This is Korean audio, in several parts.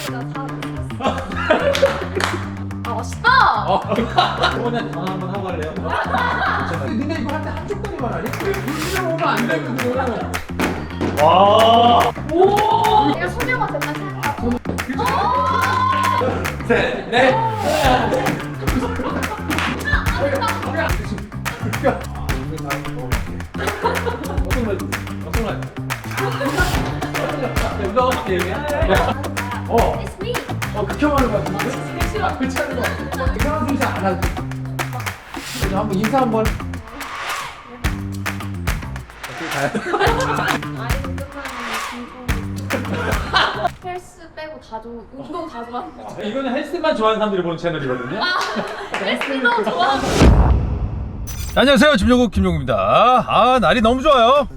다 아, 맛있다! 어머니한테 전화 한번 하고 갈래요? 니네 이거 할 때 한쪽 다리만 하니? 불시면 오면 안 되거든. 와. 오! 내가 소녀가 됐나 생각하고. 셋, 넷. It's me! 그렇게 하는 거 같은데? 싫어. 그렇지 않은 거 같아. 이상한 소리 안 하지. 그냥 한번 인사 한번. 아이고 끝나는 헬스 빼고 다 좋아. 운동 다 좋아하는 이거는 헬스만 좋아하는 사람들이 보는 채널이거든요. 헬스 너무 좋아. 안녕하세요, 김종국 김종국입니다. 아, 날이 너무 좋아요.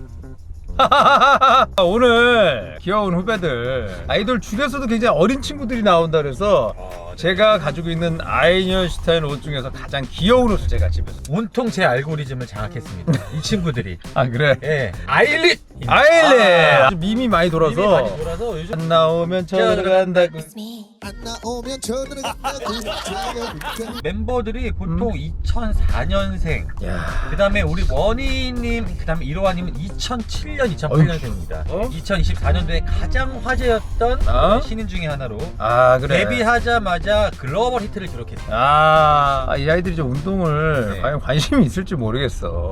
오늘 귀여운 후배들, 아이돌 중에서도 굉장히 어린 친구들이 나온다 그래서 제가 가지고 있는 아이언슈타인 옷 중에서 가장 귀여운 옷을 제가 집에서. 온통 제 알고리즘을 장악했습니다. 이 친구들이. 아, 그래? 예. 아일릿. 아주 밈이 많이 돌아서 밈이 많이 돌아서 요즘 안 나오면 쳐들어간다고. 안 나오면 저들어간다고. 멤버들이 보통 2004년생. 야, 그 다음에 우리 원희님, 그 다음에 이로하님은 2007년, 2008년생입니다. 2024년도에 가장 화제였던 어? 신인 중에 하나로 아, 그래. 데뷔하자마자 글로벌 히트를 기록했습니다. 이 아이들이 좀 운동을 네. 과연 관심이 있을지 모르겠어.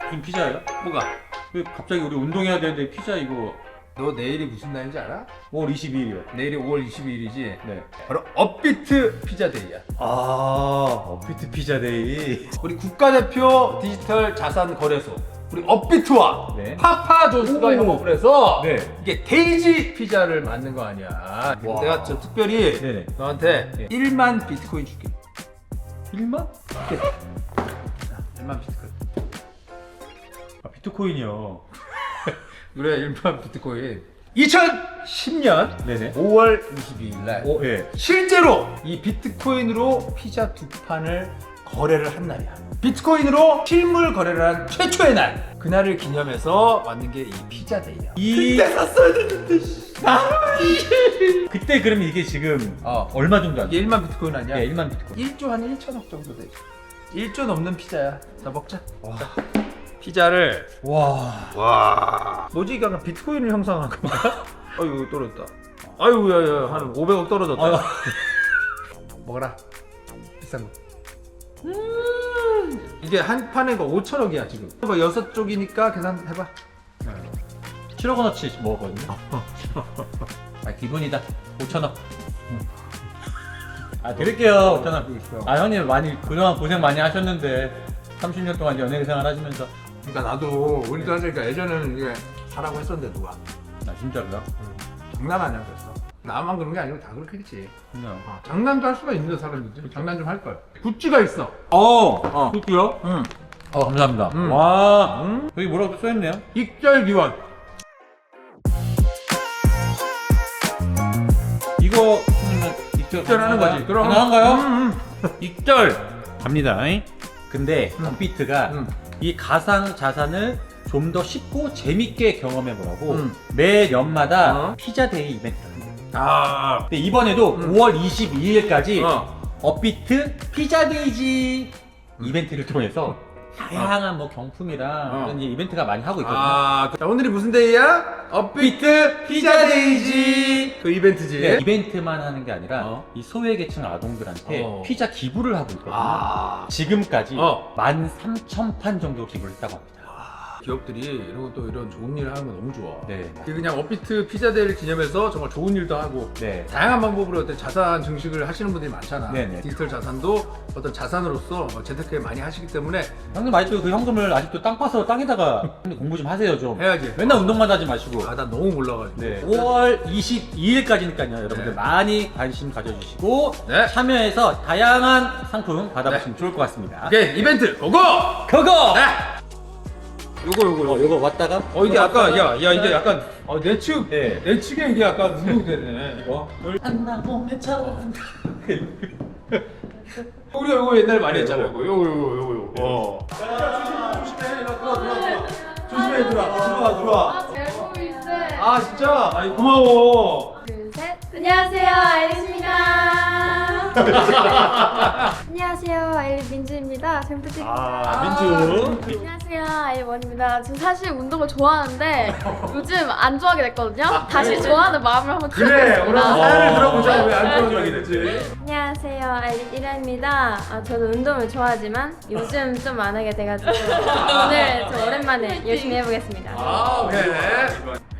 무슨 피자예요? 뭐가? 왜 갑자기 우리 운동해야 되는데 피자 이거 너 내일이 무슨 날인지 알아? 5월 22일이요. 내일이 5월 22일이지. 네. 바로 업비트 피자데이야. 업비트 피자데이. 우리 국가대표 디지털 자산 거래소 우리 업비트와 네. 파파존스가 협업을 해서 네. 이게 데이지 피자를 만든 거 아니야. 그래서 내가 저 특별히 네네. 너한테 네. 1만 비트코인 줄게. 1만? 1만 비트코인. 아, 비트코인이요. 그래 1만 비트코인. 2010년 네네. 5월 22일 날 오, 예. 실제로 이 비트코인으로 피자 두 판을 거래를 한 날이야. 비트코인으로 실물 거래를 한 최초의 날. 그날을 기념해서 만든 게 이 피자데이야. 그때 샀어야 됐는데. 그때 그러면 이게 지금 어. 얼마 정도 안 돼? 이게 1만 비트코인 아니야? 네, 1만 비트코인. 1조 한 1천억 정도 돼. 1조 넘는 피자야. 자 먹자. 피자를 와. 뭐지 이게 약간 비트코인을 형성한 건가? 아유 떨어졌다. 아유 야야 한 500억 떨어졌다. 아유. 먹어라. 비싼 거. 이게 한 판에 5천억이야 지금. 이거 6쪽이니까 계산해봐. 7억 원어치 먹었거든요. 아, 기분이다. 5천원. 아, 드릴게요. 5천원. 아, 형님 많이 그동안 고생 많이 하셨는데 30년 동안 연예계 생활 하시면서. 그러니까 나도 우리도 하니까 예전에는 이게 사라고 했었는데 누가 아, 진짜로요? 장난 아니야 그랬어. 나만 그런 게 아니고 다 그렇겠지. 그냥. 장난도 할 수가 있는데 사람들이 장난 좀 할 걸. 굿즈가 있어. 그렇고요? 응. 감사합니다. 음. 와. 여기 뭐라고 써있네요? 익절 기원. 이거 익절하는 거지. 그럼. 가능한가요? 익절 갑니다. 근데 음. 업비트가 음. 이 가상 자산을 좀 더 쉽고 재밌게 경험해 보라고 음. 매 연마다 어? 피자데이 이벤트를 합니다. 아. 근데 이번에도 5월 22일까지 어. 업비트 피자데이지 이벤트를 통해서 다양한 뭐 경품이랑 이런 이벤트가 많이 하고 있거든요. 자 오늘이 무슨 데이야? 업비트 피자데이지. 그 이벤트지. 네, 이벤트만 하는 게 아니라 어. 이 소외계층 아동들한테 어. 피자 기부를 하고 있거든요. 아. 지금까지 어. 13,000판 정도 기부를 했다고 합니다. 기업들이 이런 것도 이런 좋은 일을 하는 거 너무 좋아. 네. 그냥 업비트 피자데이를 기념해서 정말 좋은 일도 하고 네. 다양한 방법으로 어떤 자산 증식을 하시는 분들이 많잖아. 네네. 디지털 자산도 어떤 자산으로서 재테크에 많이 하시기 때문에 형님 아직도 그 현금을 아직도 땅 파서 땅에다가 형님 공부 좀 하세요 좀. 해야지. 맨날 운동만 하지 마시고. 나 너무 몰라가지고. 네. 5월 22일까지니까요. 여러분들 네. 많이 관심 가져주시고 네. 참여해서 다양한 상품 받아보시면 좋을 것 같습니다. 오케이 이벤트 고고! 그거! 네. 요거. 이거 왔다가 이게 아까 야 이게 약간 내측 네. 내측에 이게 약간 운동되네. 이거. 우리 이거 옛날에 많이 했잖아. 요거. 조심해 들어와. 아, 제일 보이는데. 아 진짜? 아이 고마워. 둘, 셋. 안녕하세요, 아이리입니다. 안녕하세요, 아이리 민주입니다. 잘 부탁드립니다. 민주. 안녕하세요, 아이원입니다. 저 사실 운동을 좋아하는데 요즘 안 좋아하게 됐거든요. 다시 좋아하는 마음을 한번 그래 오늘 키워보겠습니다. 사연을 들어보자. 왜 안 좋아하게 됐지? 안녕하세요, 아이리 1화입니다. 저도 운동을 좋아하지만 요즘 좀 안 하게 돼가지고 오늘 좀 오랜만에 열심히 해보겠습니다. 아 네.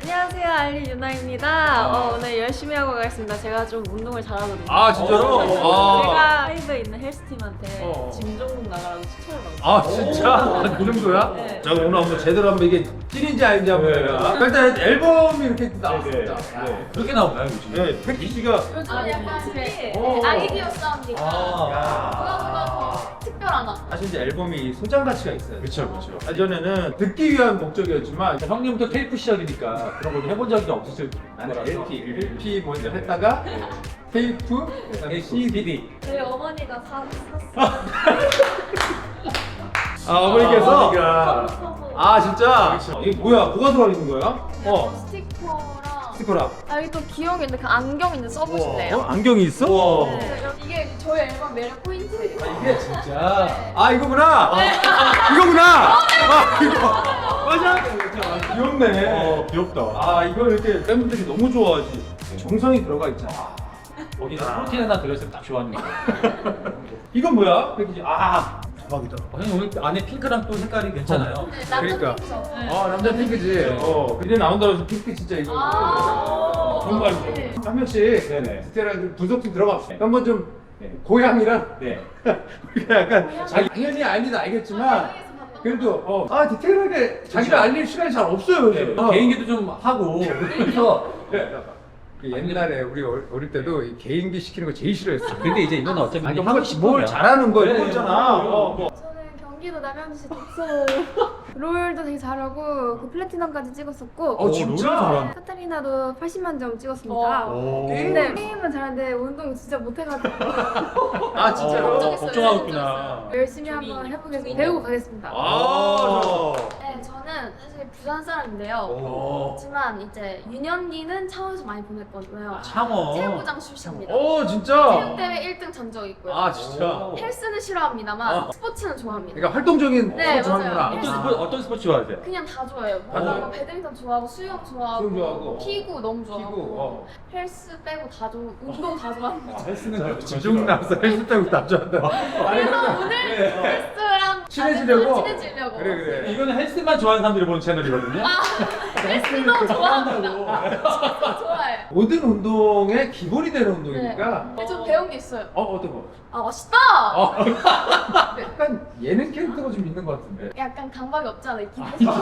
안녕하세요, 아이리 유나입니다. 오늘 열심히 하고 가겠습니다. 제가 좀 운동을 잘하거든요. 아 진짜로? 아, 제가 하이브에 있는 헬스팀한테 어. 짐종국 나가라고 추천을 받았어요. 아 진짜? 그 정도야? 네. 자 오늘 한번 제대로 한번 이게 찐인지 아닌지 한번 해라. 일단 앨범이 이렇게 나왔습니다. 네. 그렇게 나오나요 요즘? 네, 패키지가 요즘 약간 오. 아이디어 싸움이니까 누가 더 특별하나? 사실 이제 앨범이 소장 가치가 있어요. 그렇죠, 그렇죠. 예전에는 듣기 위한 목적이었지만 형님부터 테이프 시절이니까 그런 걸 해본 적이 없으실 나는 거라서. LP 먼저 했다가 테이프, 그다음에 CD. 저희 어머니가 샀어요. 아 어머니께서 어머니가. 아 진짜? 이게 뭐야? 뭐가 들어 있는 거야? 스티커랑 스티커랑. 여기 또 귀여운 게 있는데 그 안경 있는데 써보실래요? 안경이 있어? 네, 이게 저희 앨범 매력 포인트예요. 이게 진짜. 아 이거구나. 이거구나. 아 이거 맞아. 아, 귀엽네. 귀엽다. 아 이걸 이렇게 팬분들이 너무 좋아하지. 정성이 들어가 있잖아. 거기다 프로틴 하나 들어있으면 딱 좋아하는 거. 이건 뭐야? 패키지. 아 대박이다. 형님 오늘 안에 핑크랑 또 색깔이 괜찮아요. 네, 남자 그러니까. 핑크죠. 네. 아 남자 핑크지. 이제 나온다고 해서 핑크 진짜 이거. 정말 네. 한 명씩 네네. 디테일하게 분석 좀 들어갑시다. 한번 좀 네. 고향이랑 네. 우리가 약간 자기 당연히 알긴 알겠지만 그래도 디테일하게 자기를 알릴 시간이 잘 없어요. 네. 요즘. 개인기도 좀 하고 그래서 그 옛날에 우리 어릴 때도 이 개인기 시키는 거 제일 싫어했어. 근데 이제 이건 어차피 아니, 하고 뭘 싶으면 잘하는 거 이런 네, 거 있잖아. 뭐. 저는 경기도 남양주시 독서 롤도 되게 잘하고 그 플래티넘까지 찍었었고 진짜? 롤을 잘하는. 카타리나도 80만 점 찍었습니다. 근데 게임은 잘하는데 운동 진짜 못해가지고 아 진짜로? 걱정하고 있구나. 열심히 한번 해보겠습니다. 배우고 가겠습니다. 네, 저는 사실 부산 사람인데요. 하지만 이제 유년기는 창원에서 많이 보냈거든요. 창원. 체육부장 출신입니다. 진짜? 체육대회 1등 전적 있고요. 아 진짜? 헬스는 싫어합니다만 스포츠는 좋아합니다. 그러니까 활동적인 네, 스포츠 하는구나. 맞아요. 어떤 스포츠 좋아하세요? 그냥 다 좋아해요. 다 좋아요? 뭐 배드민턴 좋아하고 수영 좋아하고, 수영 좋아하고. 피구 너무 좋아하고 피구, 헬스 빼고 다 좋아. 운동 다 좋아합니다. 헬스는 지중 나서 헬스 타고 남자한다. 그래서 오늘 헬스랑 친해지려고? 친해지려고. 그래. 이거는 헬스만 좋아하는 사람들이 보는 채널이거든요. 헬스도 좋아합니다. 진짜 좋아해요. 모든 운동의 기본이 되는 운동이니까. 근데 저 배운 게 있어요. 어떤 거? 아 멋있다. 약간 예능 캐릭터가 좀 있는 것 같은데. 약간 강박이 없잖아요. 기분.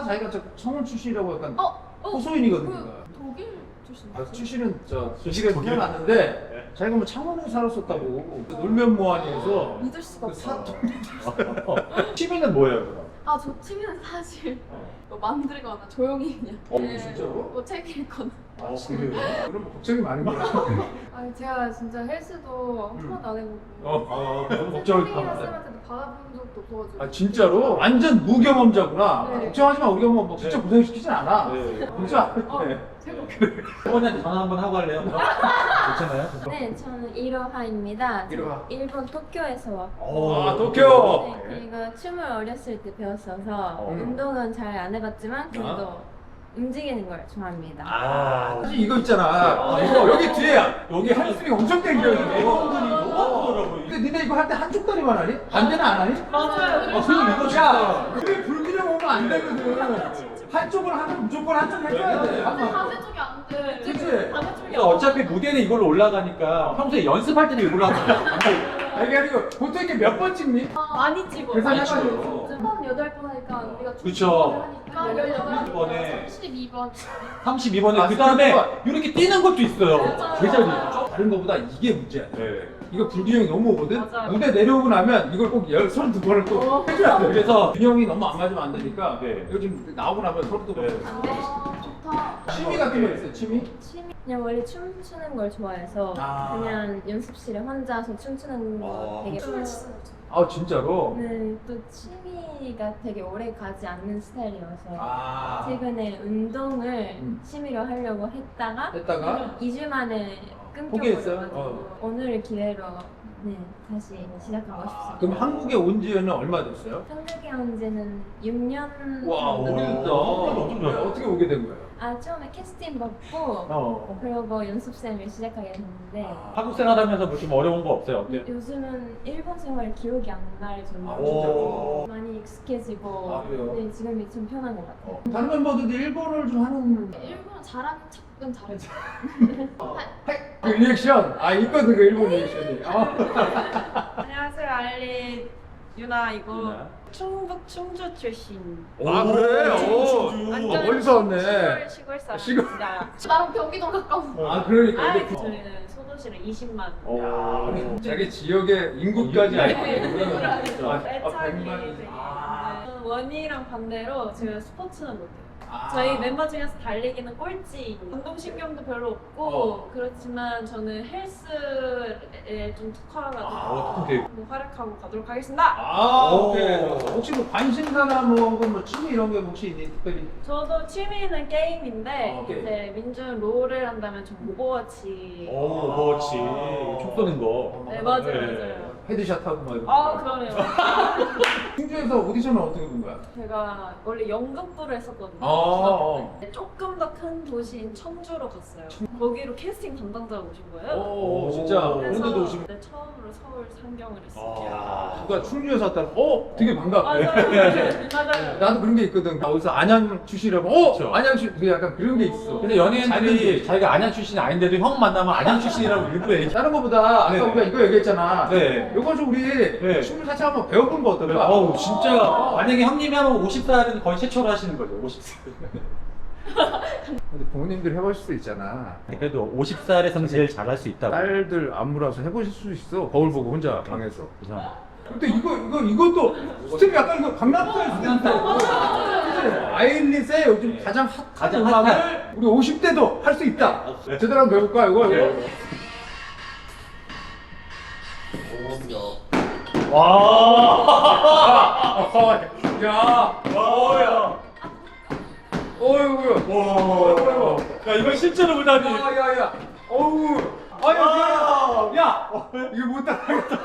자기가 저 성원 출신이라고 약간 어? 호소인이거든요. 그 독일 출신. 출신은 조직에 태어났는데 자기가 뭐 창원에 살았었다고. 놀면 뭐하니에서 믿을 수가 그 없어. 취미는 뭐예요, 그럼? 저 취미는 사실 뭐 만들거나 조용히 그냥. 진짜로? 뭐책 읽거나. 그래요? 그럼 뭐 걱정이 많은 거야. 제가 진짜 헬스도 한 번도 안 해보고. 너무 걱정을 선생님이랑 받아. 쌤한테도 받아본 적도 없어가지고. 아 진짜로? 완전 무경험자구나. 네. 걱정하지 마. 우리가 뭐 진짜 고생시키진 않아. 네. 진짜. 어머니한테 전화 한번 하고 할래요? 괜찮아요? 네, 저는 이로하입니다. 이로하. 일본 도쿄에서 왔고. 아 도쿄. 네, 그리고 춤을 어렸을 때 배웠어서 운동은 잘 안 해봤지만 그래도 움직이는 걸 좋아합니다. 사실 이거 있잖아. 이거 여기 뒤에야. 여기 hamstring 엄청 땡겨요. 너무 근데 니네 이거 할 때 한쪽 다리만 하니? 반대는 안 하니? 맞아요. 그럼 이거 야, 그게 불균형 오면 안 되거든. 한쪽을 하면 무조건 한쪽 해줘야 돼. 반대쪽이 안 돼. 그치? 반대쪽이 어차피 무대는 이걸로 올라가니까 평소에 연습할 때는 이걸로 하거든요. 이게 아니고 보통 이렇게 몇 번 찍니? 많이 찍어. 계산해가지고. 38번 하니까 우리가 그쵸. 하니까 18번에 32번. 32번에 그 다음에 이렇게 뛰는 것도 있어요. 제자리. 다른 거보다 이게 문제야. 네. 이거 불균형이 너무 오거든? 맞아요. 무대 내려오고 나면 이걸 꼭 32번을 또 해줘야 돼. 그래서 균형이 너무 안 맞으면 안 되니까 네. 이거 지금 나오고 나면 서로 또 네. 안 돼. 전부터 취미 같은 거 있어요? 취미? 그냥 원래 춤추는 걸 좋아해서 아. 그냥 연습실에 혼자서 춤추는 거 되게 아 진짜로? 네, 또 취미가 되게 오래 가지 않는 스타일이어서 아 최근에 운동을 취미로 하려고 했다가 2주 만에 포기했어요? 끊겨버려가지고 오늘을 기회로 네, 다시 시작하고 싶습니다. 그럼 한국에 온 지는 얼마 됐어요? 한국에 온 지는 6년 와 정도. 오래됐다. 어떻게 오게 된 거예요? 처음에 캐스팅 받고 그러고 연습생을 시작하게 됐는데 한국 생활하면서 뭐 좀 어려운 거 없어요? 어때요? 요즘은 일본 생활 기억이 안 날 아, 정도로 진짜로? 많이 익숙해지고 아, 그래요? 네, 지금이 좀 편한 것 같아요. 다른 멤버들도 일본어를 좀 하는 일본어 잘하는 척은 잘하죠. 그 리액션 아 있거든 그 일본 리액션이. 안녕하세요, 알리 유나이고 충북 충주 출신. 아 그래? 완전 멀리서 왔네. 시골 시골. 사람입니다. 나랑 경기도 가까워. 아 그러니까. 아, 이렇게. 저희는 소도시를 20만. 야, 자기 지역의 인구까지 알고 있구나. 아, 애착이 100만. 되게 있는. 원희랑 반대로 제가 스포츠는 못해요. 아. 저희 멤버 중에서 달리기는 꼴찌. 운동신경도 별로 없고 그렇지만 저는 헬스에 좀 특화가지고 어떻게? 뭐 활약하고 가도록 하겠습니다. 아, 오케이. 혹시 뭐 관심사나 뭐 취미 이런 게 혹시 있니? 특별히? 저도 취미는 게임인데 오케이. 이제 민준 롤을 한다면 전 오버워치. 오버워치 총 쏘는 거. 네 맞아요 맞아요. 헤드샷 하고 막 이런 아 거. 그러네요. 충주에서 오디션을 어떻게 본 거야? 제가 원래 연극부를 했었거든요. 조금 더 큰 도시인 청주로 갔어요. 거기로 캐스팅 담당자가 오신 거예요. 오, 진짜. 그래서 그런데도 오시면. 네, 처음으로 서울 상경을 했어요. 야, 누가 충주에서 왔다는 되게 반갑네. 맞아요. 나도 그런 게 있거든. 어디서 안양 출신이라고. 그렇죠. 안양 출신. 그 약간 그런 게 있어. 근데 연예인들이 자기가 안양 출신이 아닌데도 형 만나면 안양 출신이라고 일부러 얘기. 다른 거보다 아까 네. 우리가 이거 얘기했잖아. 네. 요거 좀 우리 네. 춤을 살짝 한번 배워보는 거 어떨까? 어우 진짜 만약에 형님이 하면 50살은 거의 최초로 하시는 거죠. 50살. 근데 부모님들 해보실 수 있잖아. 그래도 50살에서는 제일 잘할 수 있다고. 딸들 안무라서 해보실 수 있어. 거울 보고 혼자 방에서. 그래서 근데 이것도 스텝이 약간 이거 강남스타일 스텝이고 아일릿의 요즘 가장 핫한 음악을 우리 50대도 할 수 있다. 제대로 한번 배울까 이거? 야, 어이구야. 야 이건 실제로 보다니. 야, 어우, 야, 이거 못 따라하겠다.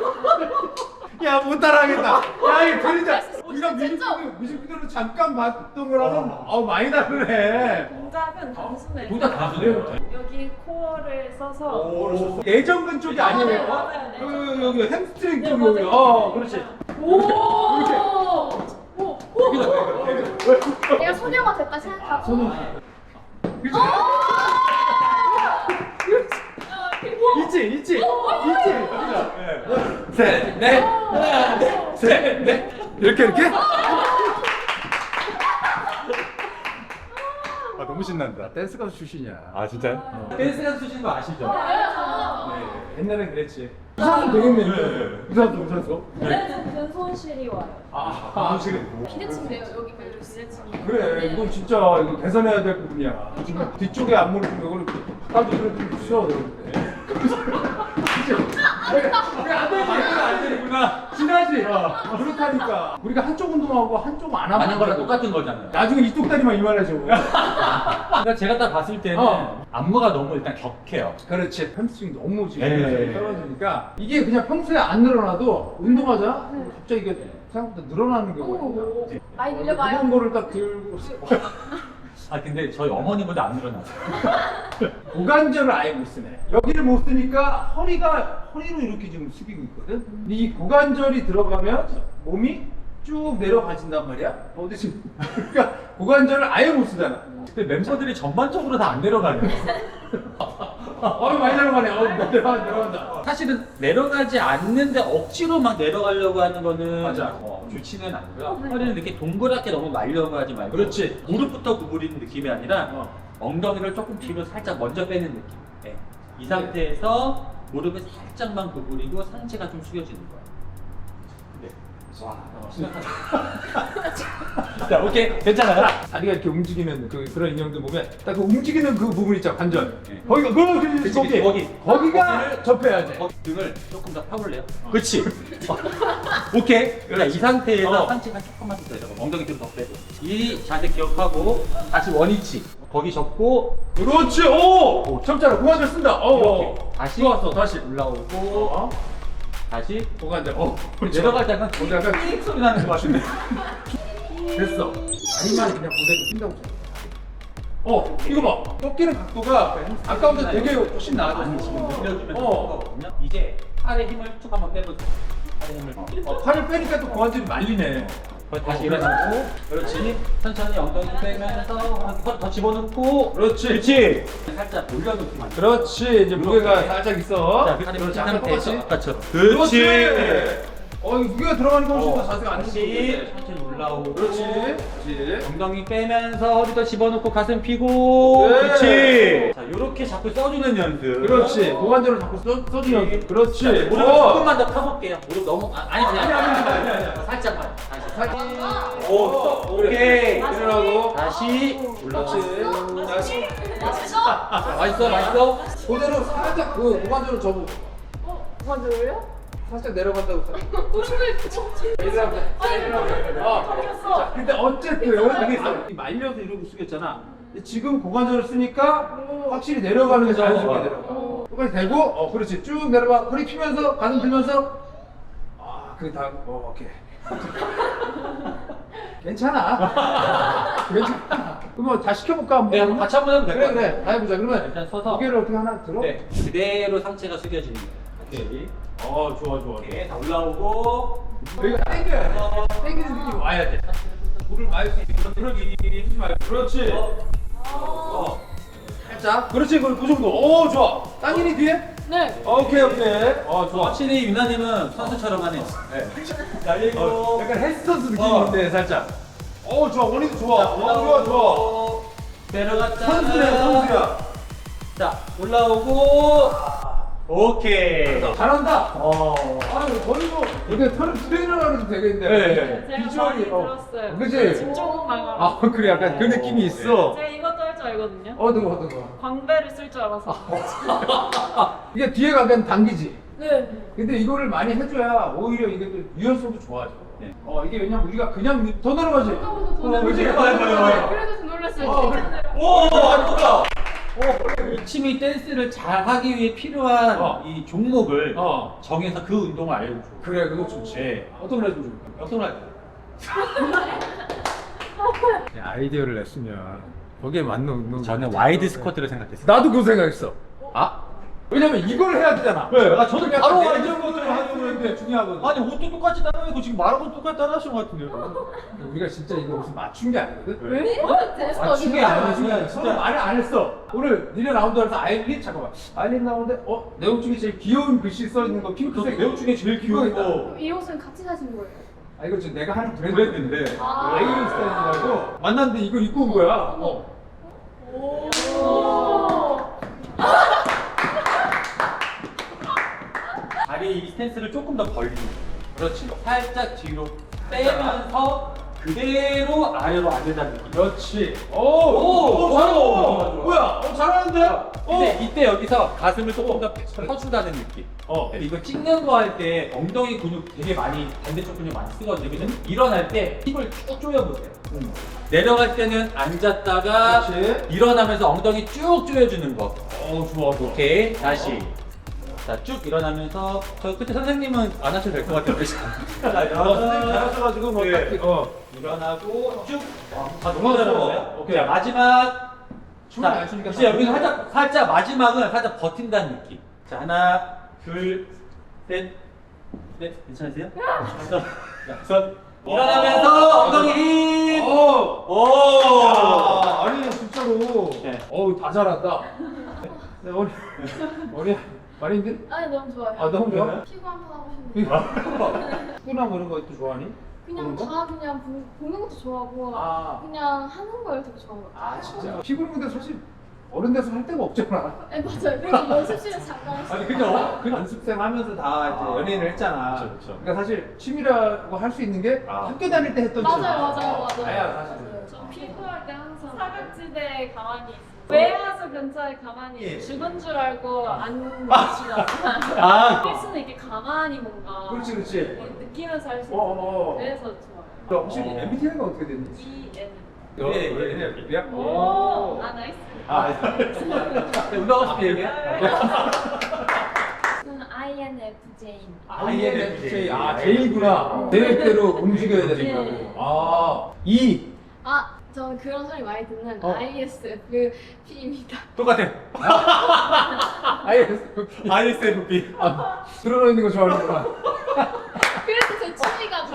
야, 못 따라하겠다. 야, 이거 진짜 우리가 뮤직비디오로 잠깐 봤던 거랑은 많이 다르네. 동작은 단순해요. 동작 단순해요? 여기 코어를 써서 내전근 쪽이 아니에요. 맞아요. 그 여기 햄스트링 네, 쪽이 맞아요. 그렇지. 내가 소녀가 됐다 생각하고 있지. 셋, 넷, 하나, 셋, 넷. 이렇게. 너무 신난다. 댄스 가수 출신이야. 아 진짜요? 댄스 가수 쓰시는 거 아시죠? 옛날엔 그랬지. 우산도 되겠네. 우산도. 네, 손실이 와요. 기대치인데요 여기가 이렇게 기대치. 그래, 이건 진짜 이거 개선해야 될 부분이야. 지금 뒤쪽에 안무를 좀 이거를 바꿔주면 좀 있어. 안 되구나. 지나지. 그렇다니까. 우리가 한쪽 운동하고 한쪽 안 하면 하는 거랑 똑같은 거잖아요. 나중에 이쪽 다리만 이만해져. 그러니까 제가 딱 봤을 때는 안무가 너무 일단 격해요. 그렇지. 햄스트링 너무 지금 네. 떨어지니까 이게 그냥 평소에 안 늘어나도 운동하자 갑자기 이게 생각보다 늘어나는 경우가 있어요. 많이 늘려봐요. 그런 거를 딱 들고 아 근데 저희 어머니보다 안 늘어났어요. 고관절을 아예 못 쓰네. 여기를 못 쓰니까 허리로 이렇게 지금 숙이고 있거든. 근데 이 고관절이 들어가면 몸이 쭉 내려가진단 말이야. 어디서 그러니까 고관절을 아예 못 쓰잖아. 근데 멤버들이 전반적으로 다 안 내려가네요. 많이 내려가네. 내려간다. 사실은 내려가지 않는데 억지로 막 내려가려고 하는 거는 맞아. 좋지는 않고요. 허리는 이렇게 동그랗게 너무 말려고 하지 말고 그렇지. 무릎부터 구부리는 느낌이 아니라 엉덩이를 조금 뒤로 살짝 먼저 빼는 느낌. 네. 이 상태에서 무릎을 살짝만 구부리고 상체가 좀 숙여지는 거예요. 네. 자, 오케이. 괜찮아요? 다리가 이렇게 움직이는 그런 인형들 보면 딱 그 움직이는 그 부분 있죠, 관절. 거기가 거기가 접혀야 돼. 등을 조금 더 펴볼래요? 그렇지. 오케이. 이 상태에서 상체가 조금만 더 내려가. 엉덩이 뒤로 더 빼고. 이 자세 기억하고 다시 원위치. 거기 접고 그렇지. 오, 점자로 고관절 쓴다. 이렇게. 다시 좋았어. 다시 올라오고 다시 고관절. 내려갈 때는 약간 삑 소리 나는 것 같은데. 됐어. 다리만 그냥 고대로 핀다고 생각해. 이거 봐. 꺾이는 각도가 아까보다 되게 훨씬 나아졌어. 거거든요. 이제 팔에 힘을 쭉 한번 빼보세요. 팔에 힘을 팔을 빼니까 또 고관절이 말리네. 다시 일어나고 그렇지. 천천히 엉덩이 빼면서 더 집어넣고 그렇지. 살짝 올려놓기만. 그렇지. 이제 무게가 살짝 있어. 자, 그렇지. 상태에서 아까처럼. 그렇지. 이거 무게가 들어가니까 훨씬 더 자세가 안 다시 좋은데. 천천히 올라오고 그렇지. 엉덩이 빼면서 허리도 집어넣고 가슴 피고 네. 그렇지. 자, 요렇게 자꾸 써주는 연습. 그렇지. 고관절을 자꾸 써주면. 그렇지. 무릎을 조금만 더 펴볼게요. 무릎 너무 아니 아니. 살짝만. 다시. 살짝. 오, 오케이. 일어나고. 다시 올라오지. 다시. 맛있어. 그대로 살짝 그 고관절을 접어. 고관절을요? 살짝 내려간다고. 무릎을 일어나고. 자, 근데 어쨌든 이게 말려서 이러고 쓰겠잖아. 근데 지금 고관절을 쓰니까 확실히 내려가는 게 자연스럽게 내려가. 똑같이 대고, 그렇지. 쭉 내려가. 허리 피면서, 가슴 들면서. 그게 다, 오케이. 괜찮아. 그러면 다 시켜볼까? 한번? 네, 한번 같이 한번 해도 될 것 같아요. 그래. 다 해보자. 그러면 일단 서서. 무게를 어떻게 하나 들어? 네. 그대로 상체가 숙여지는 거예요. 오케이. 좋아. 오케이. 다 올라오고. 여기가 당겨야 돼. 당기는 느낌이 와야 돼. 물을 마실 수 있는 그러기 하지 말고. 그렇지. 살짝. 그렇지. 그 정도. 좋아. 당기니 뒤에? 네. 오케이. 좋아. 확실히 유나님은 선수처럼 하네요. 날리고. 약간 헬스선수 느낌인데 살짝. 좋아. 원리도 좋아. 좋아. 내려갔다. 선수야. 자, 올라오고. 오케이. 잘한다. 거의 뭐 이렇게 트레이너라 해도 되겠는데. 제가 비주얼이 많이 들었어요. 그치? 집 조금 나가. 그래. 약간 그 느낌이 있어. 제가 이것도 할 줄 알거든요. 어떤 거. 광배를 쓸 줄 알아서. 이게 뒤에가 약간 당기지. 네. 근데 이거를 많이 해줘야 오히려 이게 또 유연성도 좋아져. 이게 왜냐면 우리가 그냥 더 내려가지. 그치? 그래서 놀랐어요. 오, 맞다. 이 팀이 댄스를 잘 하기 위해 필요한 이 종목을 정해서 그 운동을 알려줘. 그래, 그거 좋지. 어떤 걸 해주면 좋을까? 어떤 걸 아이디어를 냈으면 거기에 맞는 운동. 저는 와이드 스쿼트를 생각했어요. 나도 그거 생각했어. 왜냐면 이걸 해야 되잖아. 저도 바로 와이드 스쿼트를 스쿼트를 하는 건데 중요하거든. 아니 옷도 똑같이 따라하고 지금 말하고 똑같이 따라하신 것 같은데요. 우리가 진짜 이거 무슨 맞춘 게 아니거든. 왜? 맞춘 게 아니야. 진짜 말을 안 했어. 오늘 니네 나온다 해서 잠깐만. 아일린 나오는데 내용 중에 제일 귀여운 글씨 써 있는 거 핑크색. 내용 중에 제일 귀여운 거. 이 옷은 같이 사신 거예요? 이거 지금 내가 하는 브랜드인데 아. 아이린 스타일이라고 만났는데 이거 입고 온 거야. 다리 이 스탠스를 조금 더 벌리는 거예요. 그렇지. 살짝 뒤로 빼면서 그대로 아래로 앉는다는 느낌. 그렇지. 잘해. 뭐야? 잘하는데? 근데 이때 여기서 가슴을 조금 더 펴준다는 느낌. 근데 이거 찍는 거 할 때 엉덩이 근육 되게 많이 반대쪽 근육 많이 쓰거든요. 그래서 일어날 때 힙을 쭉 조여보세요. 내려갈 때는 앉았다가 그렇지. 일어나면서 엉덩이 쭉 조여주는 거. 좋아. 오케이. 다시. 자, 쭉 일어나면서 저 그때 선생님은 안 하셔도 될 것 같아요. 선생님 잘하셔가지고 뭐 딱히 일어나고 쭉. 너무 잘하네요. 오케이. 자, 마지막. 춤을 자, 안 추니까 이제 여기서 살짝 마지막은 살짝 버틴다는 느낌. 자, 하나, 둘, 셋, 넷. 괜찮으세요? 여섯. 일어나면서 엉덩이 힘. 아니 진짜로. 네. 다 잘한다. 머리 많이 힘들? 아니 너무 좋아요. 너무 좋아? 피구 한 번 하고 싶네요. 축구나 뭐 이런 것도 좋아하니? 그냥 그런 거? 다 그냥 보는 것도 좋아하고 그냥 하는 걸 되게 좋아하는 것 같아요. 진짜. 피구 있는데 사실 어렸을 그런 데서 할 데가 없잖아. 네, 맞아요. 그래서 연습실에 잠깐 아니 그죠? 그 연습생 하면서 다 이제 연예인을 했잖아. 그쵸, 그쵸. 그러니까 사실 취미라고 할 수 있는 게 학교 다닐 때 했던 맞아요, 취미야. 맞아요. 나야 사실. 저 피부할 때 항상 사각지대에 가만히 있어요. 외화수 근처에 가만히 죽은 줄 알고 안 마시잖아. 아, 필수는 이렇게 가만히 뭔가 그렇지, 그렇지. 느끼면서 할 수 있어. 어. 그래서 좋아요. 너 혹시 MBTI가 어떻게 되니? EN. 예. 오, 아 나이스. 운동하실 때 얘기해? 저는 INFJ입니다. INFJ. 아, J구나. 계획대로 움직여야 되니까. 네. 아, E. 아, 저는 그런 소리 많이 듣는 ISFP입니다. 똑같아. ISFP. 드러나 있는 거 좋아하는구나. 그래서 제 취미가 다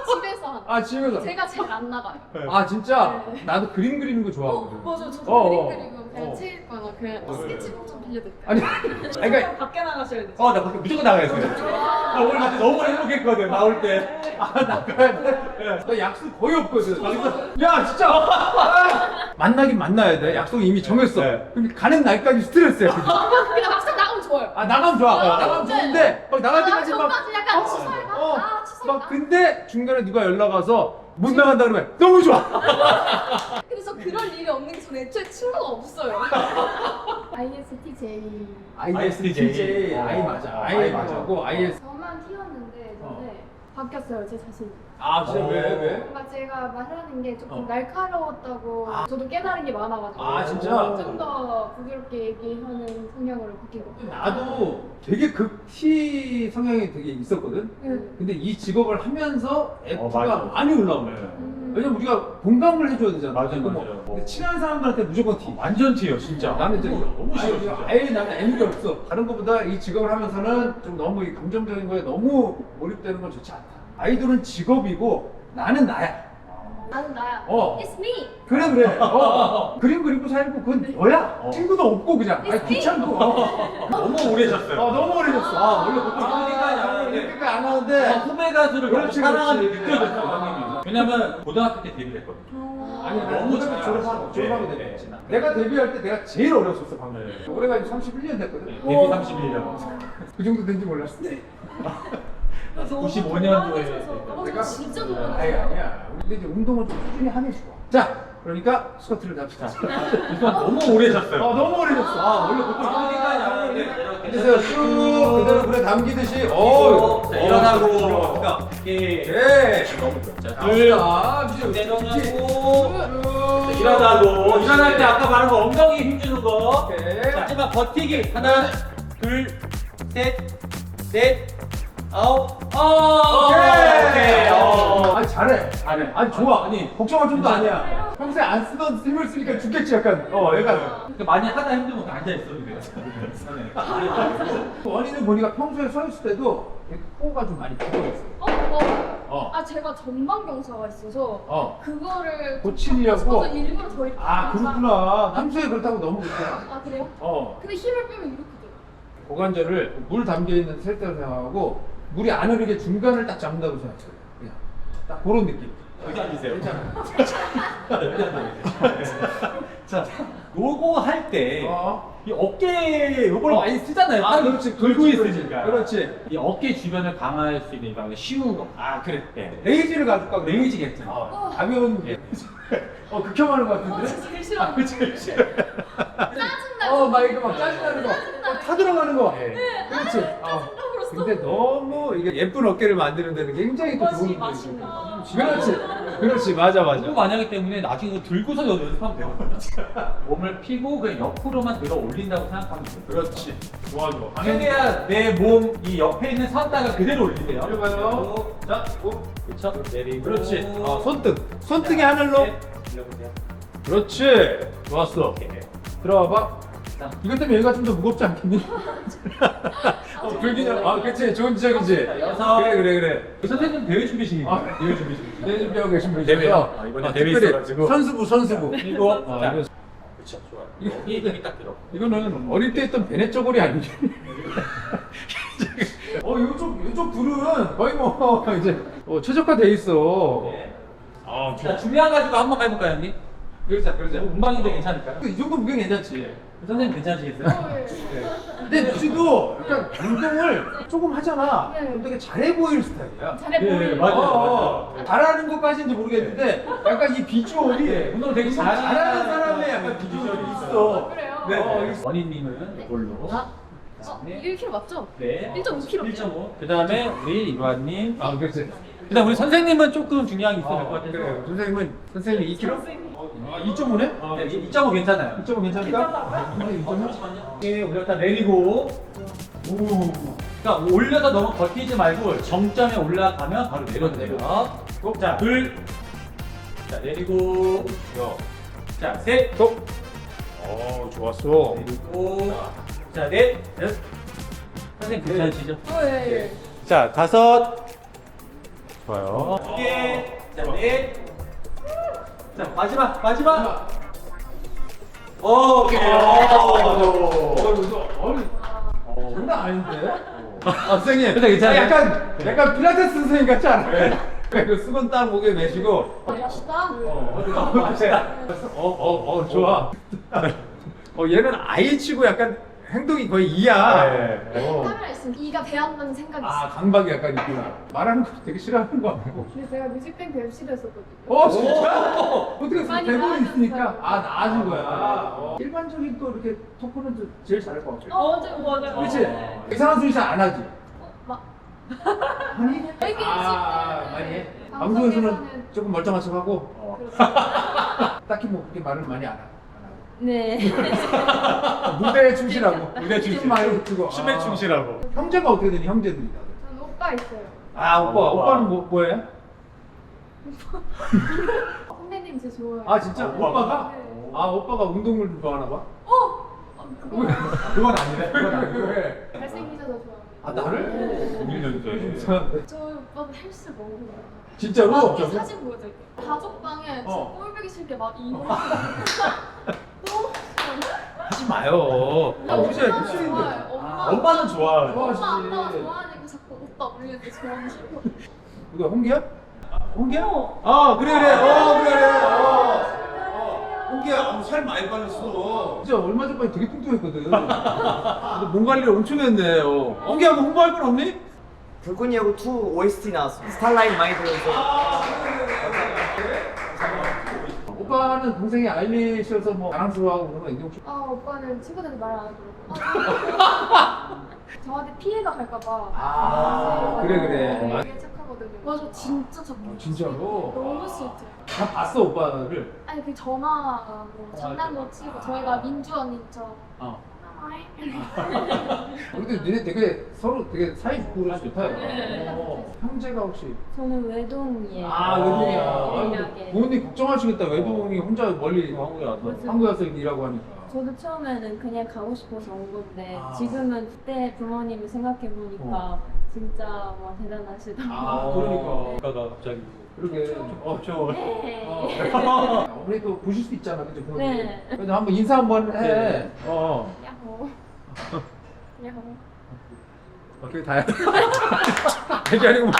집에서 하는. 아, 집에서. 제가 제일 안 나가요. 아, 진짜? 네. 나도 그림 그리는 거 좋아하거든. 맞아, 저도 어, 그림 그리고 그냥 책 읽거나 그냥 스케치북 좀 빌려드릴까요? 아니, 그러니까 밖에 나가셔야 돼. 나 밖에 무조건 나가야 돼. 나 오늘 같이 너무 행복했거든, 나올 때. 나가야 돼. 나 약속 거의 없거든. 야, 진짜. 만나긴 만나야 돼. 약속 이미 정했어. 네. 그럼 가는 날까지 스트레스야. 그죠? 근데 막상 나가면 좋아요. 아, 나가면 좋아. 나가면 네. 좋은데 막 나갈 아, 때까지 막 전까지 약간 취소할까? 아, 취소할까? 막 근데 중간에 누가 연락 와서 못 나간다 그러면 너무 좋아. 그래서 그럴 일이 없는 게 저는 애초에 친구가 없어요. ISTJ. ISTJ. I 맞아. I 맞아고 IS. 저만 튀었는데 근데 바뀌었어요, 제 자신이. 아, 진짜 왜? 뭔가 제가 말하는 게 조금 어. 날카로웠다고 저도 깨달은 게 많아가지고 아, 진짜? 좀 더 부드럽게 얘기하는 성향으로 바뀐 것 같아요. 나도 되게 극T 성향이 되게 있었거든. 근데 이 직업을 하면서 F가 맞아. 많이 올라온 거야. 왜냐면 우리가 공감을 해줘야 되잖아. 맞아요, 이거 맞아요. 근데 친한 사람들한테 무조건 T. 완전 티요, 진짜. 나는 이제 너무 싫어, 진짜. 아예 나는 N이 없어. 다른 것보다 이 직업을 하면서는 좀 너무 이 감정적인 거에 너무 몰입되는 건 좋지 않다. 아이돌은 직업이고 나는 나야. 나는 나야. 어. It's me. 그래. 그림 그리고 살고 그건 너야. 친구도 없고 그냥. 아니 It's me. 귀찮고. 너무 오래 셨어요. 너무 오래졌어. 원래 보통 이렇게까지 안 하는데. 이렇게까지 안 하는데. 후배 가수를 너무 그렇지, 사랑하는 게 그렇지. 느껴졌어, 형님이. 왜냐면 고등학교 때 데뷔를 했거든요. 아니 너무 너무 잘 졸업하고 알았어. 졸업하고 네, 됐지. 네. 내가 데뷔할 때 내가 제일 어렸었어 방금. 네. 올해가 이제 31년 됐거든. 데뷔 31년. 그 정도 된지 몰랐어. 95년도에. 내가 진짜 좋아요. 아니야. 근데 이제 운동은 좀 꾸준히 하면 좋아. 자, 그러니까 스쿼트를 잡시다. 이건 너무 오래 셨어요. 너무 오래졌어. 원래 보통 어디까지 안 하는데 그래서 쭉 그대로 물에 담기듯이. 자, 일어나고. 그러니까. 이렇게. 네. 자, 둘. 내려가고. 일어나고. 일어날 때 아까 말한 거 엉덩이 힘주는 거. 오케이. 자, 마지막 버티기. 하나, 둘, 셋, 넷, 아홉. 오케이. 아니 잘해. 아니 좋아. 아니 걱정할 정도 아니야. 평소에 안 쓰던 힘을 쓰니까 죽겠지 약간. 약간. 많이 하다 힘들면 앉아 있어도 돼요. 원인을 보니까 평소에 서 있을 때도 이렇게 코가 좀 많이 굽어 있어. 아, 제가 전방 경사가 있어서 그거를 고치려고? 저도 일부러 더 이렇게. 그렇구나. 평소에 그렇다고 너무 그렇게. 아, 그래요? 근데 힘을 빼면 이렇게 돼요. 고관절을 물 담겨 있는 셀대로 생각하고 물이 안 흐르게 중간을 딱 잡는다고 생각해요. 그냥 딱 그런 느낌. 여기 앉으세요. 괜찮아. 자, 요거 할 때 이 어. 어깨 요걸 많이 쓰잖아요. 팔을 그렇지. 들고 있으니까. 그렇지. 이 어깨 주변을 강화할 수 있는 이거 쉬운 거. 그래. 네. 레이지를 가줄까? 레이지 괜찮아. 가벼운. 극혐하는 것 같은데. 진짜 제일 싫어. 그치. 짜증나. 막 이거 막 짜증나는 거. 타 들어가는 거. 네. 그렇지. 짜증나 근데 너무 이게 예쁜 어깨를 만드는 데는 굉장히 또 좋은 그것이 분들이 맛있는 있어요. 거. 그렇지. 맞아. 그거 만약에 때문에 나중에 이거 들고서 연습하면 되거든요. 몸을 피고 그냥 옆으로만 들어 올린다고 생각하면 돼요. 그렇지. 좋아. 최대한 내 몸 이 옆에 있는 선다가 그대로 올리세요. 내려가요. 자, 그렇죠. 내리고. 그렇지. 손등의 하늘로. 올려보세요. 그렇지. 좋았어. 오케이. 들어와봐. 이것 때문에 얘가 좀 더 무겁지 않겠니? 불기냐? 그렇지. 좋은 지적이지. 자, 여섯. 그래. 선생님 대회 준비식인 거예요? 대회 준비식. 대회 준비하고 계신 분이죠. 대회요? 이번에 대회 특별히 있어가지고. 선수부. 이거. 자, 자, 이거 그렇죠. 좋아요. 힘이 딱 들어. 이거는 어릴 때 했던 베네 쪼고리 아니지? 요쪽 둘은 거의 이제 최적화돼 있어. 자, 준비한 가지고 한번 해볼까요, 형님? 그러자 그러자. 음방인데 괜찮을까요? 이 정도 무게 괜찮지. 선생님 괜찮으시겠어요? 근데 뮤지도 약간 운동을 조금 하잖아. 네. 그럼 되게 잘해 보이는 스타일이야. 잘해 예, 보이는 맞아요. 잘하는 것까지인지 모르겠는데 약간 이 비주얼이 운동 되게 잘하는 사람의 약간 비주얼이 있어. 그래요? 네. 원희님은 이걸로. 이게 1kg 맞죠? 네. 1.5kg. 1.5. 그 다음에 우리 이로아님. 아 그렇지. 그 다음 우리 선생님은 조금 중요한 게 있어야 될 것 같아서. 그래요. 선생님 2kg? 아 2.5네? 네, 2.5 괜찮아요. 2.5 괜찮을까? 2.5? 예, 올렸다 내리고. 그러니까 올려서 너무 버티지 말고 정점에 올라가면 바로 내려주세요. 자, 둘. 자, 내리고. 자, 셋. 좋았어. 내리고. 자, 넷. 선생님 괜찮으시죠? 예. 자, 다섯. 좋아요. 두 개. 자, 넷. 자, 마지막. 오케이. 장난 아닌데? 선생님, 근데 괜찮아요? 약간 필라테스 선생님 같지 않아요? 그 수건 딱 목에 매시고 멋있다. 좋아. 얘는 아이 치고 약간 행동이 거의 이야. 카메라 있으면 이가 배한다는 생각이 있어요. 강박이 약간 있구나. 말하는 거 되게 싫어하는 거 같고. 근데 제가 뮤직뱅크 MC도 했었거든요. 진짜? 어떻게 했어? 많이 대본이 나아졌어요. 있으니까 나아진 거야. 일반적인 또 이렇게 토크는 좀 제일 잘할 것 같아. 맞아요. 그렇지? 이상한 소리 잘 안 하지? 막 하니? 되게 많이 해? 방송에서는 조금 멀쩡한 척하고 딱히 뭐 그렇게 말을 많이 안 하고 네. 무대에 충실하고 무대에 충실. 춤 많이 추고 춤에 충실하고. 형제가 어떻게 되니? 형제들이 다들 저는 오빠 있어요. 오빠는 뭐예요? 선배님 제 좋아해요. 진짜? 오빠가? 네. 오빠가 운동을 좋아하나 봐? 그건 아니네. 왜? 잘생기셔서 좋아해요. 나를? 저 오빠는 헬스 너무 좋아해요. 진짜로? 사진 보여드릴게요. 가족방에 꼴보기 싫게 막 이거 너무 하지 마요. 싫어요. 그치? 좋아해요. 엄마는 좋아요. 좋아하시지. 엄마 아빠가 좋아하니까 자꾸 오빠 올리는데 저는 싫고. 누가 홍기야? 홍기야? 그래. 홍기야, 살 많이 빠졌어. 진짜 얼마 전까지 되게 뚱뚱했거든. 근데 몸 관리를 엄청 했네. 홍기야, 뭐 홍보할 건 없니? 불꽃이하고 2 OST 나왔어. 스타라이트 많이 들어서. 오빠는 동생이 아일리시여서 뭐 자랑스러워하고 그런 거 있는 혹시? 오빠는 친구들한테 말 안 하더라고. 저한테 피해가 갈까봐. 그래. 되게 착하거든요. 맞아, 진짜 착해요. 진짜로? 너무 스위트. 다 봤어, 오빠를. 아니 그 전화로 장난도 치고 저희가 민주 언니처럼. 근데 너네 되게 서로 되게 사이좋고 그래서 좋다. 형제가 혹시? 저는 외동이에요. 외동이야. 네. 부모님 걱정하시겠다. 외동이 혼자 멀리 한국에 와서 일하고 하니까. 저도 처음에는 그냥 가고 싶어서 온 건데 지금은 그때 부모님을 생각해 보니까 진짜 와 대단하시더라고요. 그러니까. 아빠가 갑자기. 그러게. 저. 네. 어머니도 보실 수 있잖아, 그죠? 부모님. 네. 그래도 한번 인사 한번 해. 네. 야호. 야호. 그게 다야. 그게 아니고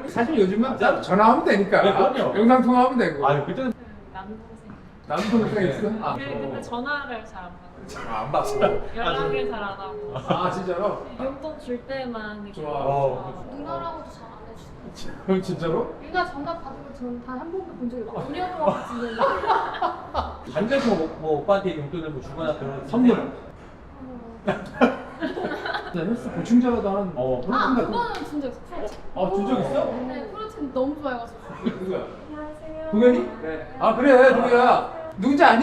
사실 요즘은 전화하면 되니까. 네, 그럼요. 영상 통화하면 되고. 그때는 남동생. 남동생 있어? 근데 전화를 잘 안 받아요. 안 봤어. 연락을 잘 안 하고. 진짜로? 용돈 줄 때만 이렇게 좋아. 누나랑도 잘 안 해주세요. 그럼 진짜로? 누나 전화 받으면 저는 단 한 번도 본 적이 없어요. 우리하고 지금. 반대로 뭐 오빠한테 용돈을 뭐 주거나 그런 선물. 헬스 보충자라도 하는 프로틴 같은 거. 그거는 준 적 있어요. 준 적 있어? 네, 프로틴 너무 좋아해가지고. 누구야? 안녕하세요. 동현이? 그래, 동현아. 누군지 아니?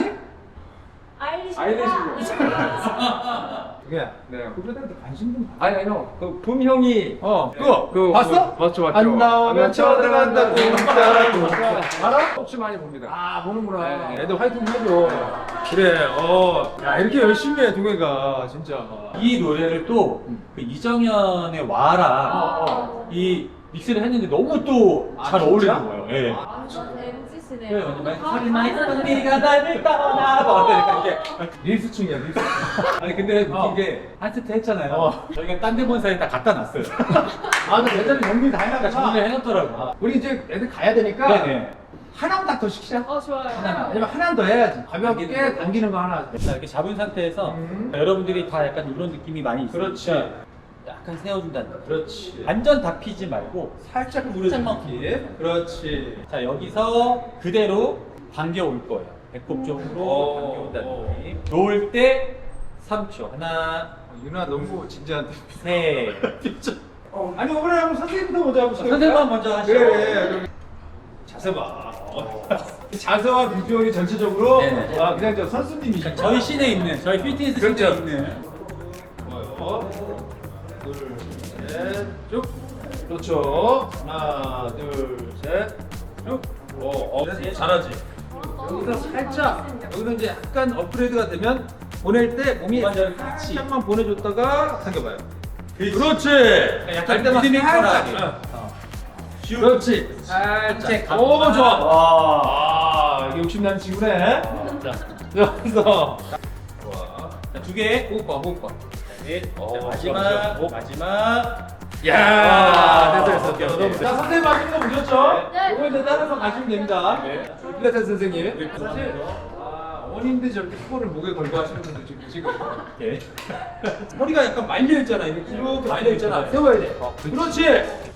아일리시구나. 동현아. 네. 그분들한테 관심 좀 아니 형, 그 붐형이 그거 봤어? 맞죠. 안 나오면 쳐들어간다. 알아? 혹시 많이 봅니다. 보는구나. 네. 애들 화이팅 해줘. 그래, 야, 이렇게 열심히 해, 동해가, 진짜. 이 노래를 또 그 이정현의 와랑 이 믹스를 했는데 너무 또 잘 어울리는 거예요. 예. 완전 MZ시네요. 네, 완전 살인마 했던 네가 나를 떠나 뭐 이렇게 릴스충이야, 릴스. 아니 근데 웃긴 게 한 세트 했잖아요. 저희가 딴 데 본사에 다 갖다 놨어요. 근데 예전에 정리 다 그러니까 해놨구나. 정리를 해놨더라고. 우리 이제 애들 가야 되니까. 네네. 하나만 딱 더 시키자. 좋아요. 아니면 하나 더 해야지. 가볍게 당기는 거 하나. 자, 이렇게 잡은 상태에서 여러분들이 다 약간 이런 느낌이 많이 있으니까 그렇지. 약간 세워준다는 거. 그렇지. 완전 다 피지 말고 살짝 살짝만 물어주기. 그렇지. 자, 여기서 그대로 당겨 올 거예요. 배꼽 쪽으로 당겨 온다는 느낌. 놓을 때 3초. 하나, 유나 너무 진지한데. 셋. 아니 오늘 한번 선생님부터 먼저 해보세요. 선생님만 먼저 하시죠. 그래. 그럼 자세 봐. 자세와 비주얼이 전체적으로 네네. 그냥 저 선수님이시죠. 저희 씬에 있는, 저희 피트니스 씬에 그렇죠. 있는. 좋아요. 둘, 셋, 쭉. 그렇죠. 하나, 둘, 셋, 쭉. 잘하지. 여기서 살짝, 여기서 이제 약간 업그레이드가 되면 보낼 때 몸이 완전 같이. 살짝만 보내줬다가 당겨봐요. 그렇지. 약간 갈 때만 리듬이 살짝. 살짝. 그렇지. 살짝. 오, 좋아. 와, 이게 욕심나는 친구네. 자, 그래서 자, 두 개. 호흡 봐. 넷. 오, 자, 마지막. 좋아. 마지막. 야, 됐어. 자, 선생님 하신 거 보셨죠? 네. 이거 이제 따라서 가시면 됩니다. 필라테스 선생님. 사실 어머님들이 저렇게 수건을 목에 걸고 하시는 분들 지금 계시거든요. 예. 허리가 약간 말려있잖아. 이렇게 이렇게 말려있잖아. 세워야 돼. 그렇지.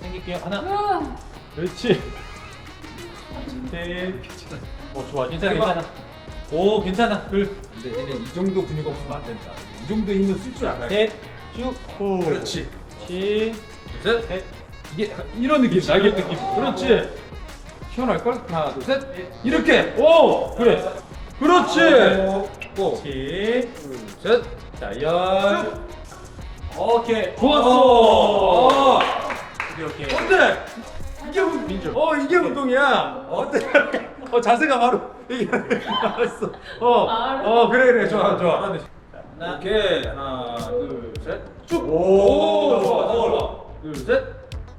생길게요. 하나. 그렇지. 셋. 좋아. 괜찮아. 오, 괜찮아. 둘. 근데 얘는 이 정도 근육 없으면 안 된다. 이 정도 힘을 쓸 줄 알아야 돼. 셋. 쭉. 호. 그렇지. 셋. 셋. 이게 약간 이런 느낌, 날개 느낌. 그렇지. 시원할걸? 하나, 둘, 셋. 이렇게. 오, 그래. 그렇지. 오, 셋. 둘, 셋. 자, 열. 오케이. 좋았어. 이렇게. 어때? 이게 이게 운동이야. 어때? 자세가 바로 이게 알았어. 그래 좋아. 하나. 오케이 하나 둘 셋 쭉. 오, 좋아. 둘 셋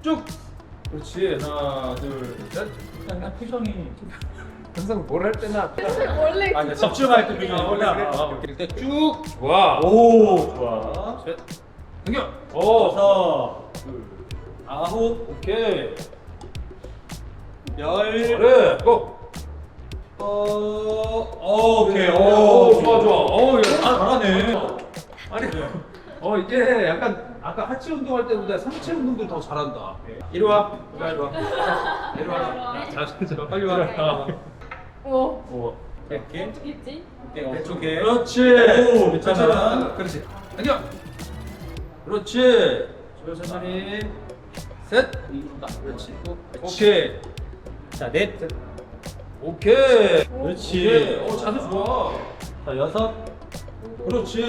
쭉. 그렇지. 하나 둘 셋. 약간 표정이. 항상 뭘 할 때나 원래 아, 집중할 때 표정이 원래 올라. 이렇게 쭉. 좋아. 오, 좋아. 셋. 당겨. 여섯. 둘. 아홉. 오케이. 열. 그래. 고. 오케이. 오, 좋아. 잘하네. 아니, 이게 약간 아까 하체 운동할 때보다 상체 운동도 더 잘한다. 이리 와. 이리 와. 자, 빨리 와. 오. 이렇게. 어떻게 했지? 왼쪽에. 그렇지. 오, 괜찮아. 그렇지. 당겨. 그렇지. 천천히. 셋. 그렇지. 오케이. 자, 넷. 오케이. 그렇지. 오케이. 자세 좋아. 자, 여섯. 그렇지.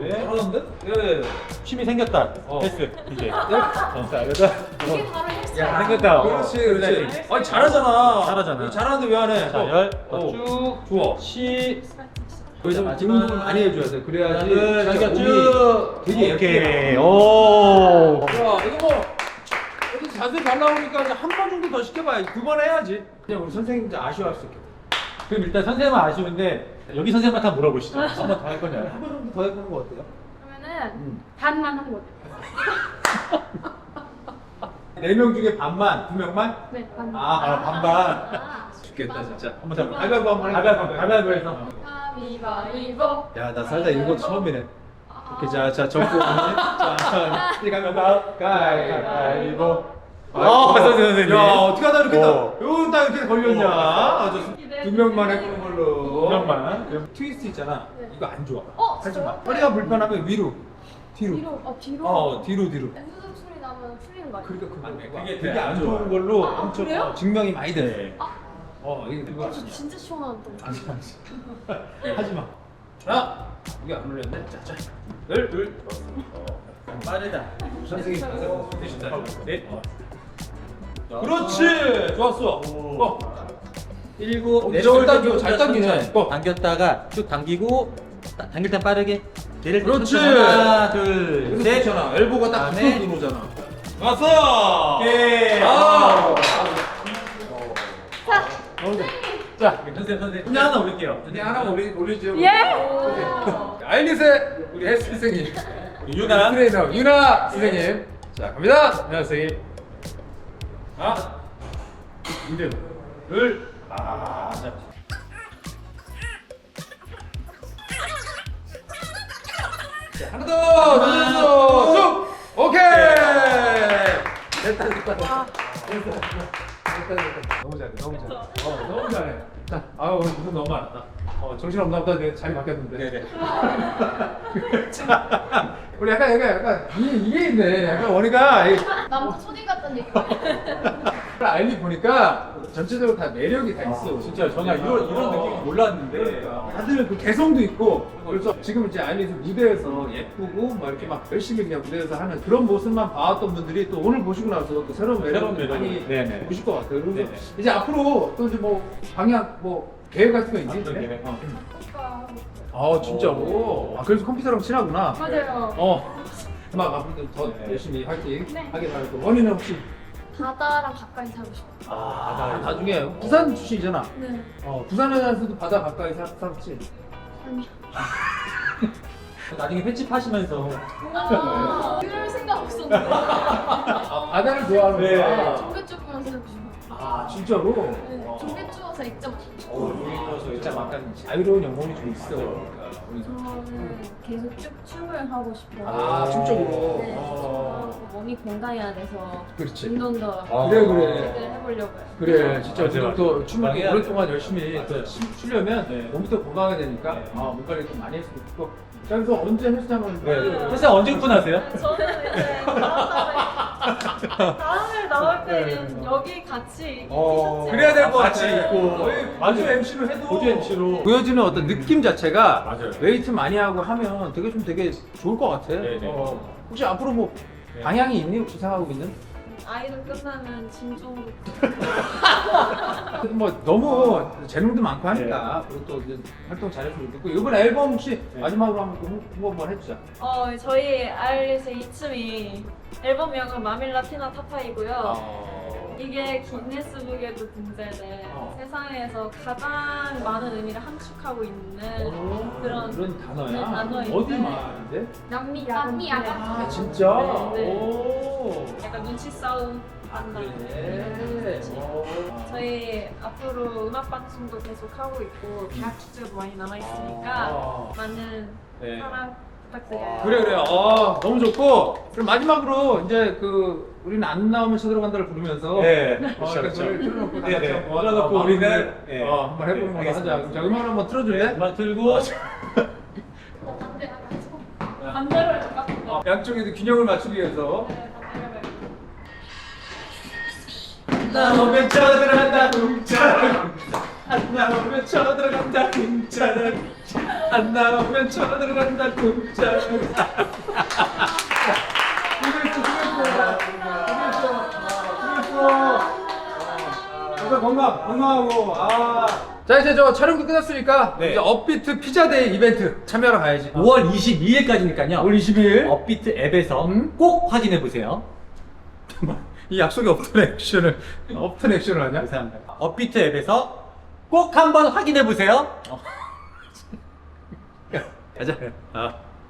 네. 잘하는데? 예. 힘이 생겼다. 됐어. 이제. 자, 여덟. 이게 바로 헬스. 야, 생겼다. 그렇지. 아니 잘하잖아. 잘하잖아. 잘하는데 왜 안 해? 자, 열. 쭉. 좋아. 시. 그래서 등 운동을 많이 해줘야 돼. 그래야지. 자기가 몸이 쭉. 되게 오케이. 예뻐. 오. 야, 이거 뭐 어디 자세 잘 나오니까 한 번 정도 더 시켜봐야지. 2번 해야지. 그냥 우리 선생님 이제 아쉬워할 수 있게. 그럼 일단 선생님은 아쉬운데 여기 선생님한테 한번 물어보시죠. 한 번 더 할 거냐? 한 번 정도 더 해보는 거 어때요? 그러면은 반만 한 거. 4명 중에 반만, 2명만? 네, 반. 반반. 죽겠다 진짜. 한번 더. 가위바위보 한번 가위바위보 해서. 가위바위보. 야, 나 살다 이런 것도 처음이네. 오케이, 자, 정보. 자, 이 가위바위보. 가위바위보. 선생님. 야, 어떻게 하다 이렇게 어. 이거 딱 이렇게 걸렸냐? 아주 2명만 해보는 걸로. 2명만. 그럼 트위스트 있잖아. 네. 이거 안 좋아. 하지 마. 진짜요? 허리가 불편하면 위로, 뒤로. 뒤로. 뒤로. 엔수적 소리 나면 풀리는 거 아니에요? 그러니까 그거 안 돼. 그게 되게 안 안 좋은 좋아요. 걸로 아, 엄청 그래요? 증명이 많이 돼. 네. 이게 그거 저 진짜 시원한 또. 하지 마. 자, 이게 안 올렸네. 자, 둘. 빠르다. 선생님 자세가 되신다. 넷. 그렇지. 좋았어. 일곱. 잘 당겨, 잘 당기네. 당겼다가 쭉 당기고 당길 땐 빠르게. 얘를 그렇지. 하나, 둘, 셋. 괜찮아. 엘보가 딱 다음에. 붙어 들어오잖아. 왔어. 오케이. 자, 선생님. 그냥 하나 올릴게요. 그냥 하나 올리죠. 예. 아일리세 우리 헬스 선생님. 유나. 트레이너 유나 선생님. 자, 갑니다. 유나 선생님. 이름. 자. 자, 하나 더! 쭉! 오케이! 됐다. 너무 잘해, 너무 잘해. 너무 잘해. 자, 아유, 무슨 너무 많았다. 정신없나 보다 내 자리 바뀌었는데. 네네. 자, 우리 약간 이게 있네. 약간 원희가 남자 초딩 같다는 얘기. 알리 보니까 전체적으로 다 매력이 다 있어. 진짜 저는 이런 느낌이 몰랐는데. 다들 그 개성도 있고 그래서 지금 이제 아이리스 무대에서 예쁘고 막 이렇게 막 열심히 그냥 무대에서 하는 그런 모습만 봐왔던 분들이 또 오늘 보시고 나서 또 새로운 매력을 많이 네네. 보실 것 같아요. 그래서 네네. 이제 앞으로 또 이제 뭐 방향 뭐 계획 같은 거 있지? 계획? 아 진짜로? 아 그래서 컴퓨터랑 친하구나. 맞아요. 막 앞으로 더 열심히 화이팅 네. 하길 바라고. 원희는 혹시 바다랑 가까이 살고 싶어요. 나중에 부산 출신이잖아. 네. 부산에서도 바다 가까이 살았지. 아니요. 나중에 횟집하시면서 그럴 생각 없었는데. 바다를 좋아하는구나. 종교쪽으로 살고 싶어요. 아 진짜로? 네. 종교쪽에서 액자 맞고 싶어요. 여기서 일단 약간 자유로운 영혼이 좀 있어. 저는 계속 쭉 춤을 하고 싶어요. 아 춤적으로. 네, 춤하고 몸이 건강해야 돼서 그렇지. 운동도 그래. 해보려고요. 그래 진짜 맞아, 맞아. 또 춤을 건강해야 오랫동안 열심히 또 추려면 네. 몸이 더 건강하게 되니까 뭔가를 좀 많이 했으면 좋고. 자 그래서 언제 헬스장을 회사 언제 오픈하세요? 저는 이제 다음에 나올 때는 여기 같이 티셔츠 그래야 될 것 같아. 같이 입고. 거의 맞아요. 보조 MC로 해도 보조 MC로. 보여지는 어떤 느낌 자체가 맞아요. 웨이트 많이 하고 하면 되게 좋을 것 같아. 네네. 혹시 앞으로 뭐 방향이 있니? 혹시 생각하고 있는? 아이돌 끝나면 진종국 뭐 너무 재능도 많고 하니까 그리고 또 이제 활동 잘했으면 좋겠고 이번 앨범 혹시 마지막으로 한번 홍보 한번 해주자. 저희 아일리스의 이춤이 앨범명은 마밀라티나 타파이고요. 이게 기네스북에도 등재된 세상에서 가장 많은 의미를 함축하고 있는 그런 단어야? 네, 단어인데. 어디 말인데? 남미 네. 아까. 진짜? 네, 네. 오. 약간 눈치 싸움 한다. 그래. 저희 앞으로 음악 방송도 계속 하고 있고 대학 축제도 많이 남아 있으니까 많은 네. 사랑 부탁드려요. 그래. 너무 좋고 그럼 마지막으로 이제 그 우리는 안 나오면 쳐들어간다를 부르면서 네. 그러니까 노래를 틀어놓고 다 네, 같이 네. 한번 틀어놓고 우리는 한번 해보는 걸로 하자. 그럼 자 음악을 한번 틀어줄래? 음악 틀고 반대로 해볼까? 양쪽에도 균형을 맞추기 위해서 나오면 쳐들어간다 훔쳐라 안 나오면 쳐들어간다 훔쳐라 안 나오면 쳐들어간다 훔쳐라 수고했어. 건강하고. 자 이제 저 촬영도 끝났으니까 네. 이제 업비트 피자데이 이벤트 참여하러 가야지. 5월 22일까지니까요. 5월 22일. 업비트 앱에서 꼭 확인해 보세요. 이 약속이 없던 액션을 하냐? 감사합니다. 업비트 앱에서 꼭 한번 확인해 보세요. 가자.